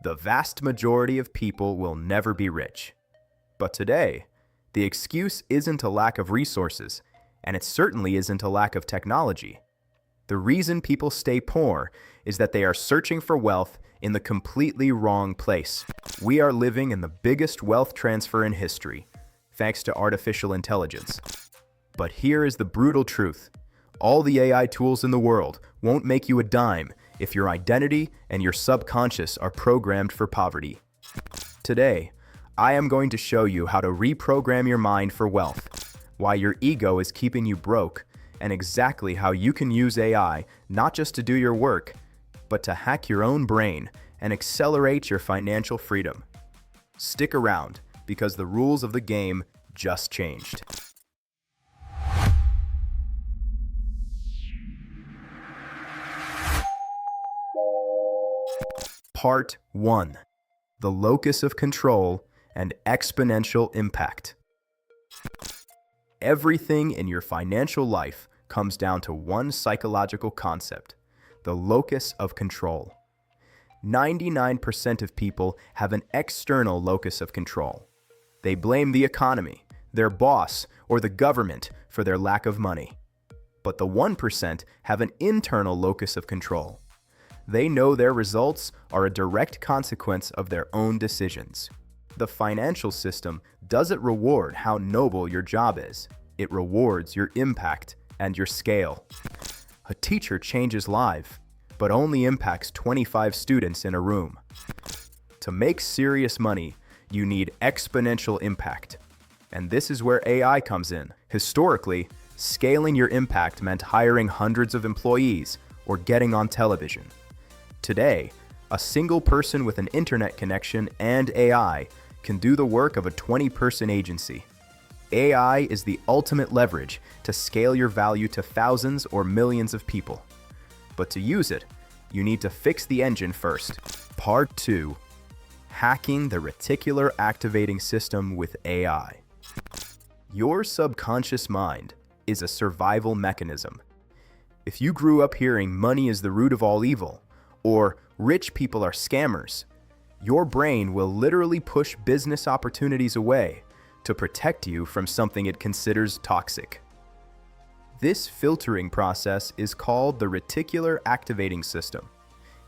The vast majority of people will never be rich. But today, the excuse isn't a lack of resources, and it certainly isn't a lack of technology. The reason people stay poor is that they are searching for wealth in the completely wrong place. We are living in the biggest wealth transfer in history, thanks to artificial intelligence. But here is the brutal truth. All the AI tools in the world won't make you a dime if your identity and your subconscious are programmed for poverty. Today, I am going to show you how to reprogram your mind for wealth, why your ego is keeping you broke, and exactly how you can use AI not just to do your work, but to hack your own brain and accelerate your financial freedom. Stick around, because the rules of the game just changed. Part 1. The Locus of Control and Exponential Impact. Everything in your financial life comes down to one psychological concept: the locus of control. 99% of people have an external locus of control. They blame the economy, their boss, or the government for their lack of money. But the 1% have an internal locus of control. They know their results are a direct consequence of their own decisions. The financial system doesn't reward how noble your job is. It rewards your impact and your scale. A teacher changes lives, but only impacts 25 students in a room. To make serious money, you need exponential impact. And this is where AI comes in. Historically, scaling your impact meant hiring hundreds of employees or getting on television. Today, a single person with an internet connection and AI can do the work of a 20-person agency. AI is the ultimate leverage to scale your value to thousands or millions of people. But to use it, you need to fix the engine first. Part 2. Hacking the Reticular Activating System with AI. Your subconscious mind is a survival mechanism. If you grew up hearing money is the root of all evil, or rich people are scammers, your brain will literally push business opportunities away to protect you from something it considers toxic. This filtering process is called the Reticular Activating System.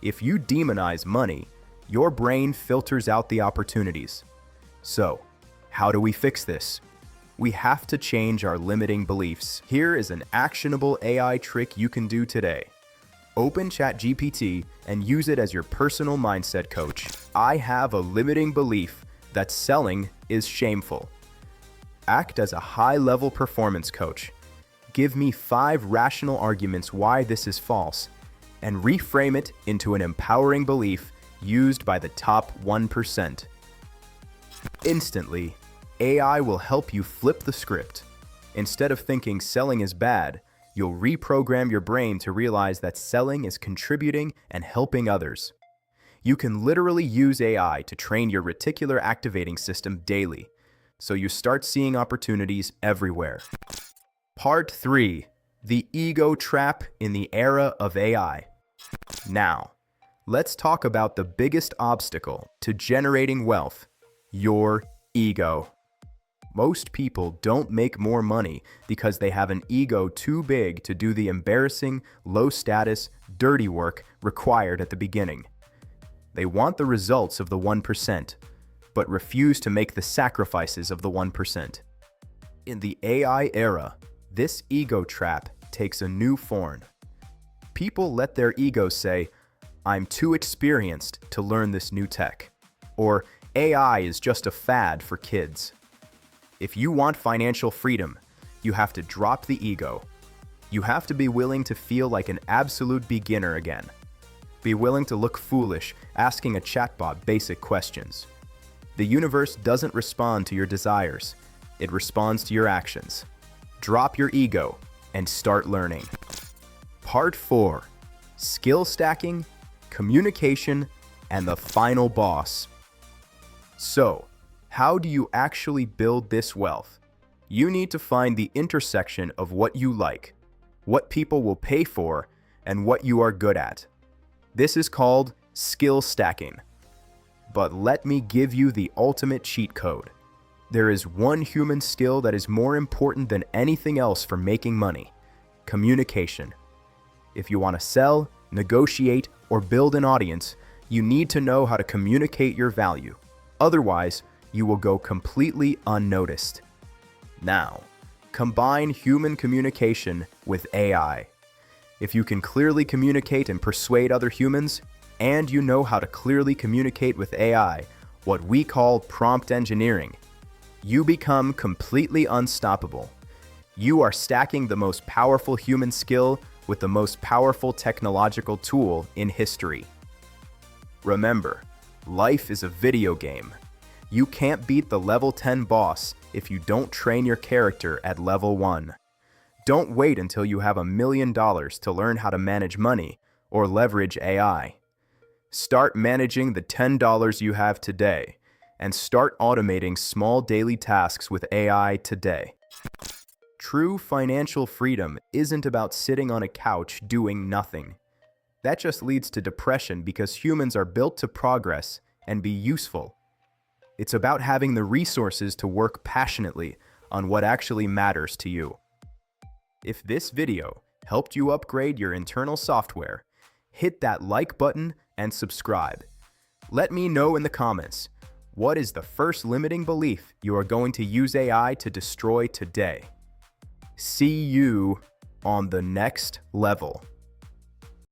If you demonize money, your brain filters out the opportunities. So, how do we fix this? We have to change our limiting beliefs. Here is an actionable AI trick you can do today. Open ChatGPT and use it as your personal mindset coach. I have a limiting belief that selling is shameful. Act as a high-level performance coach. Give me 5 rational arguments why this is false, and reframe it into an empowering belief used by the top 1%. Instantly, AI will help you flip the script. Instead of thinking selling is bad, you'll reprogram your brain to realize that selling is contributing and helping others. You can literally use AI to train your reticular activating system daily, so you start seeing opportunities everywhere. Part 3. The Ego Trap in the Era of AI. Now, let's talk about the biggest obstacle to generating wealth: your ego. Most people don't make more money because they have an ego too big to do the embarrassing, low-status, dirty work required at the beginning. They want the results of the 1%, but refuse to make the sacrifices of the 1%. In the AI era, this ego trap takes a new form. People let their ego say, "I'm too experienced to learn this new tech," or "AI is just a fad for kids." If you want financial freedom, you have to drop the ego. You have to be willing to feel like an absolute beginner again. Be willing to look foolish asking a chatbot basic questions. The universe doesn't respond to your desires. It responds to your actions. Drop your ego and start learning. Part 4. Skill stacking, communication, and the final boss. So, how do you actually build this wealth? You need to find the intersection of what you like, what people will pay for, and what you are good at. This is called skill stacking. But let me give you the ultimate cheat code. There is one human skill that is more important than anything else for making money: communication. If you want to sell, negotiate, or build an audience, you need to know how to communicate your value. Otherwise, you will go completely unnoticed. Now, combine human communication with AI. If you can clearly communicate and persuade other humans, and you know how to clearly communicate with AI, what we call prompt engineering, you become completely unstoppable. You are stacking the most powerful human skill with the most powerful technological tool in history. Remember, life is a video game. You can't beat the level 10 boss if you don't train your character at level 1. Don't wait until you have $1 million to learn how to manage money or leverage AI. Start managing the $10 you have today, and start automating small daily tasks with AI today. True financial freedom isn't about sitting on a couch doing nothing. That just leads to depression because humans are built to progress and be useful. It's about having the resources to work passionately on what actually matters to you. If this video helped you upgrade your internal software, hit that like button and subscribe. Let me know in the comments, what is the first limiting belief you are going to use AI to destroy today? See you on the next level.